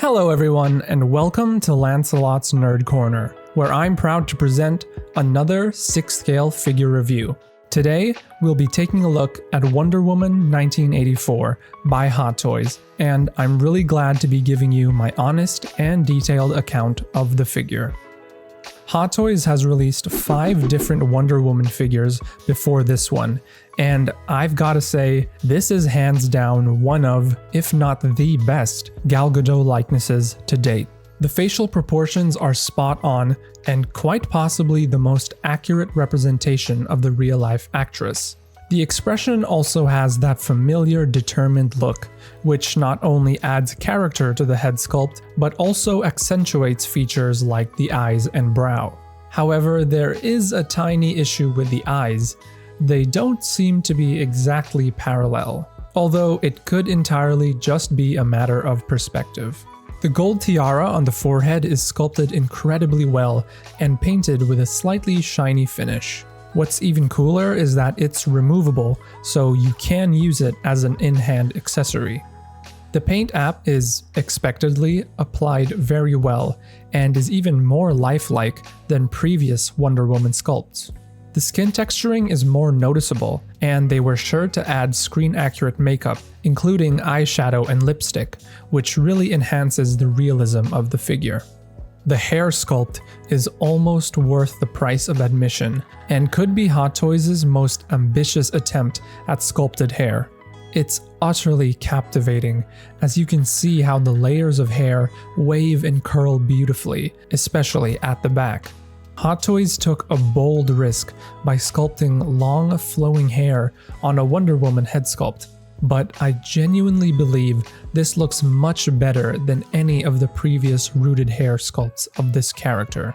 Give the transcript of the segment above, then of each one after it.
Hello everyone, and welcome to Lancelot's Nerd Corner, where I'm proud to present another 6-scale figure review. Today, we'll be taking a look at Wonder Woman 1984 by Hot Toys, and I'm really glad to be giving you my honest and detailed account of the figure. Hot Toys has released 5 different Wonder Woman figures before this one, and I've gotta say, this is hands down one of, if not the best, Gal Gadot likenesses to date. The facial proportions are spot on, and quite possibly the most accurate representation of the real-life actress. The expression also has that familiar, determined look, which not only adds character to the head sculpt, but also accentuates features like the eyes and brow. However, there is a tiny issue with the eyes. They don't seem to be exactly parallel, although it could entirely just be a matter of perspective. The gold tiara on the forehead is sculpted incredibly well and painted with a slightly shiny finish. What's even cooler is that it's removable, so you can use it as an in-hand accessory. The paint app is, expectedly, applied very well, and is even more lifelike than previous Wonder Woman sculpts. The skin texturing is more noticeable, and they were sure to add screen-accurate makeup, including eyeshadow and lipstick, which really enhances the realism of the figure. The hair sculpt is almost worth the price of admission, and could be Hot Toys' most ambitious attempt at sculpted hair. It's utterly captivating, as you can see how the layers of hair wave and curl beautifully, especially at the back. Hot Toys took a bold risk by sculpting long, flowing hair on a Wonder Woman head sculpt, but I genuinely believe this looks much better than any of the previous rooted hair sculpts of this character.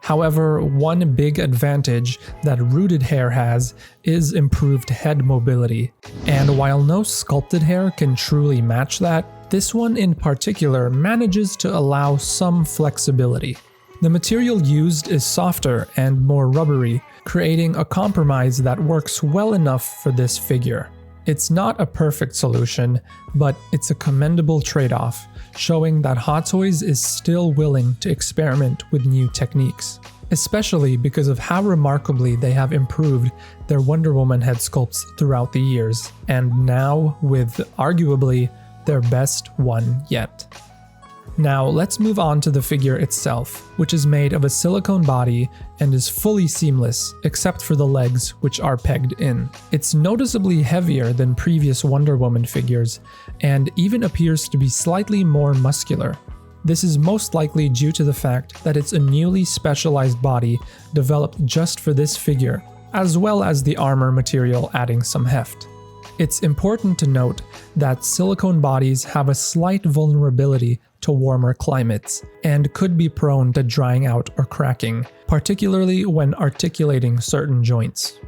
However, one big advantage that rooted hair has is improved head mobility, and while no sculpted hair can truly match that, this one in particular manages to allow some flexibility. The material used is softer and more rubbery, creating a compromise that works well enough for this figure. It's not a perfect solution, but it's a commendable trade-off, showing that Hot Toys is still willing to experiment with new techniques, especially because of how remarkably they have improved their Wonder Woman head sculpts throughout the years, and now with arguably their best one yet. Now let's move on to the figure itself, which is made of a silicone body and is fully seamless, except for the legs, which are pegged in. It's noticeably heavier than previous Wonder Woman figures, and even appears to be slightly more muscular. This is most likely due to the fact that it's a newly specialized body developed just for this figure, as well as the armor material adding some heft. It's important to note that silicone bodies have a slight vulnerability to warmer climates, and could be prone to drying out or cracking, particularly when articulating certain joints.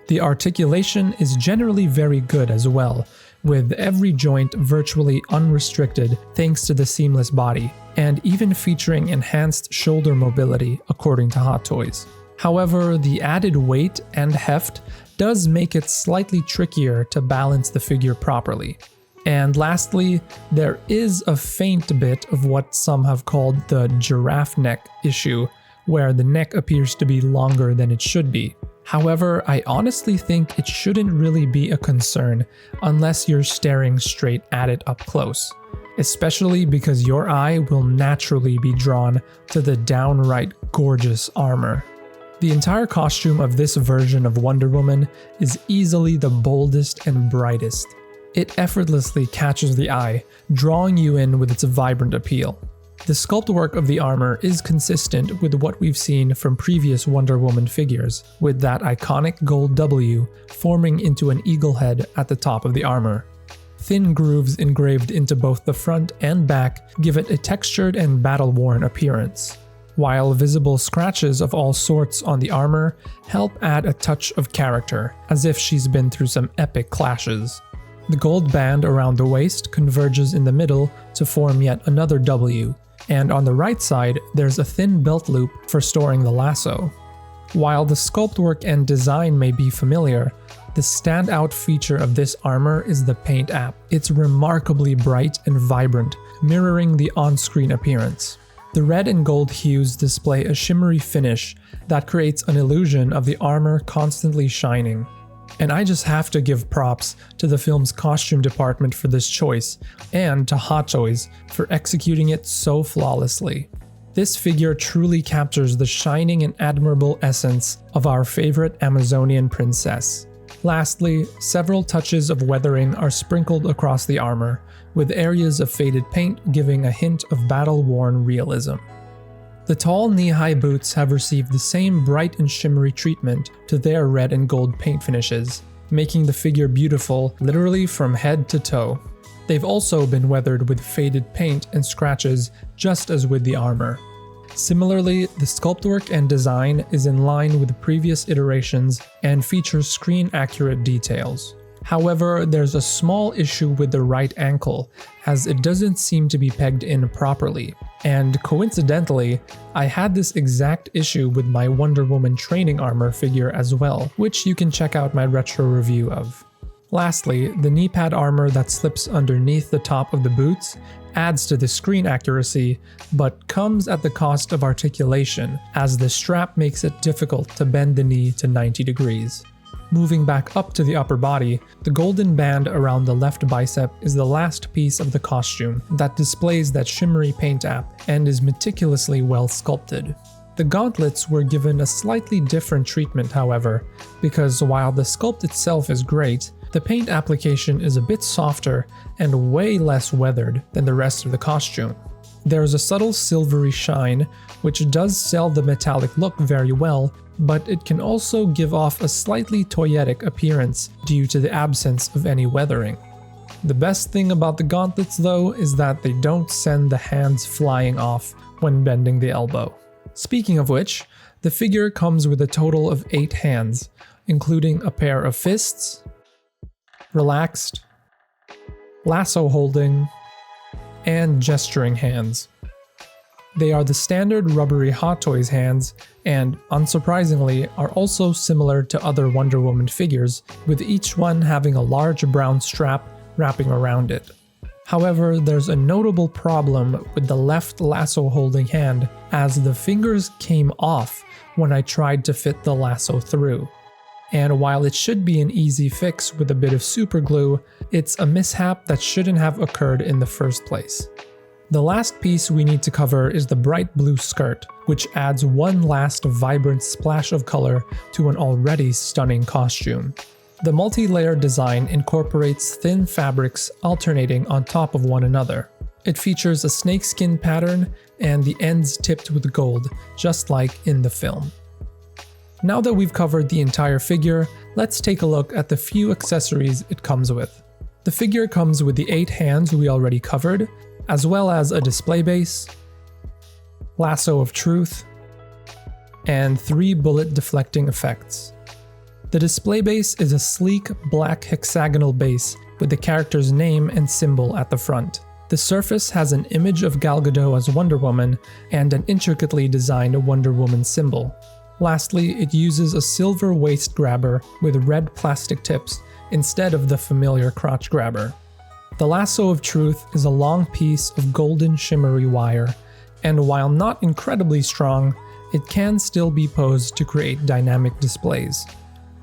The articulation is generally very good as well, with every joint virtually unrestricted thanks to the seamless body, and even featuring enhanced shoulder mobility according to Hot Toys. However, the added weight and heft does make it slightly trickier to balance the figure properly. And lastly, there is a faint bit of what some have called the giraffe neck issue, where the neck appears to be longer than it should be. However, I honestly think it shouldn't really be a concern unless you're staring straight at it up close, especially because your eye will naturally be drawn to the downright gorgeous armor. The entire costume of this version of Wonder Woman is easily the boldest and brightest. It effortlessly catches the eye, drawing you in with its vibrant appeal. The sculpt work of the armor is consistent with what we've seen from previous Wonder Woman figures, with that iconic gold W forming into an eagle head at the top of the armor. Thin grooves engraved into both the front and back give it a textured and battle-worn appearance, while visible scratches of all sorts on the armor help add a touch of character, as if she's been through some epic clashes. The gold band around the waist converges in the middle to form yet another W, and on the right side there's a thin belt loop for storing the lasso. While the sculpt work and design may be familiar, The standout feature of this armor is the paint app. It's remarkably bright and vibrant, mirroring the on-screen appearance. The red and gold hues display a shimmery finish that creates an illusion of the armor constantly shining. And I just have to give props to the film's costume department for this choice, and to Hot Toys for executing it so flawlessly. This figure truly captures the shining and admirable essence of our favorite Amazonian princess. Lastly, several touches of weathering are sprinkled across the armor, with areas of faded paint giving a hint of battle-worn realism. The tall knee-high boots have received the same bright and shimmery treatment to their red and gold paint finishes, making the figure beautiful literally from head to toe. They've also been weathered with faded paint and scratches just as with the armor. Similarly, the sculpt work and design is in line with previous iterations and features screen-accurate details. However, there's a small issue with the right ankle, as it doesn't seem to be pegged in properly. And coincidentally, I had this exact issue with my Wonder Woman training armor figure as well, which you can check out my retro review of. Lastly, the knee pad armor that slips underneath the top of the boots adds to the screen accuracy, but comes at the cost of articulation, as the strap makes it difficult to bend the knee to 90 degrees. Moving back up to the upper body, the golden band around the left bicep is the last piece of the costume that displays that shimmery paint app and is meticulously well sculpted. The gauntlets were given a slightly different treatment, however, because while the sculpt itself is great, the paint application is a bit softer and way less weathered than the rest of the costume. There's a subtle silvery shine, which does sell the metallic look very well, but it can also give off a slightly toyetic appearance due to the absence of any weathering. The best thing about the gauntlets though is that they don't send the hands flying off when bending the elbow. Speaking of which, the figure comes with a total of 8 hands, including a pair of fists, relaxed, lasso holding, and gesturing hands. They are the standard rubbery Hot Toys hands, and unsurprisingly are also similar to other Wonder Woman figures, with each one having a large brown strap wrapping around it. However, there's a notable problem with the left lasso holding hand, as the fingers came off when I tried to fit the lasso through. And while it should be an easy fix with a bit of super glue, it's a mishap that shouldn't have occurred in the first place. The last piece we need to cover is the bright blue skirt, which adds one last vibrant splash of color to an already stunning costume. The multi-layer design incorporates thin fabrics alternating on top of one another. It features a snakeskin pattern and the ends tipped with gold, just like in the film. Now that we've covered the entire figure, let's take a look at the few accessories it comes with. The figure comes with the 8 hands we already covered, as well as a display base, lasso of truth, and 3 bullet deflecting effects. The display base is a sleek black hexagonal base with the character's name and symbol at the front. The surface has an image of Gal Gadot as Wonder Woman and an intricately designed Wonder Woman symbol. Lastly, it uses a silver waist grabber with red plastic tips instead of the familiar crotch grabber. The lasso of truth is a long piece of golden shimmery wire, and while not incredibly strong, it can still be posed to create dynamic displays.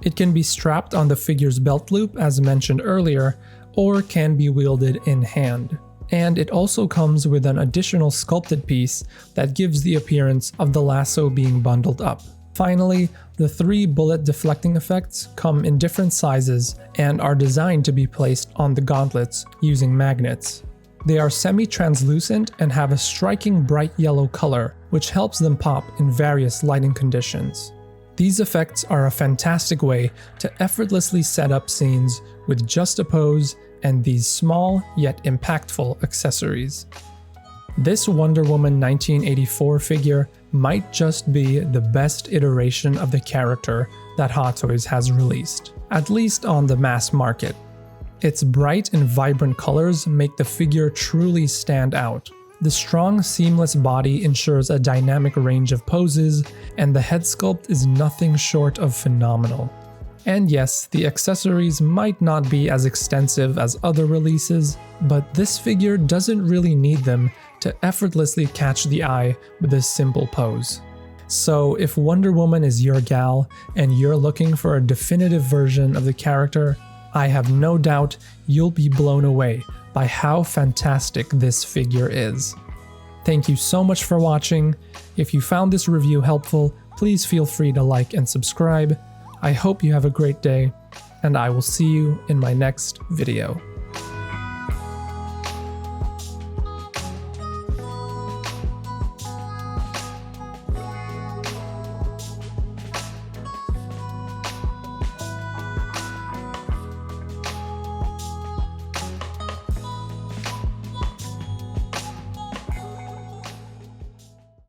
It can be strapped on the figure's belt loop as mentioned earlier, or can be wielded in hand. And it also comes with an additional sculpted piece that gives the appearance of the lasso being bundled up. Finally, the 3 bullet deflecting effects come in different sizes and are designed to be placed on the gauntlets using magnets. They are semi-translucent and have a striking bright yellow color, which helps them pop in various lighting conditions. These effects are a fantastic way to effortlessly set up scenes with just a pose and these small yet impactful accessories. This Wonder Woman 1984 figure might just be the best iteration of the character that Hot Toys has released, at least on the mass market. Its bright and vibrant colors make the figure truly stand out. The strong, seamless body ensures a dynamic range of poses, and the head sculpt is nothing short of phenomenal. And yes, the accessories might not be as extensive as other releases, but this figure doesn't really need them to effortlessly catch the eye with a simple pose. So if Wonder Woman is your gal and you're looking for a definitive version of the character, I have no doubt you'll be blown away by how fantastic this figure is. Thank you so much for watching. If you found this review helpful, please feel free to like and subscribe. I hope you have a great day, and I will see you in my next video.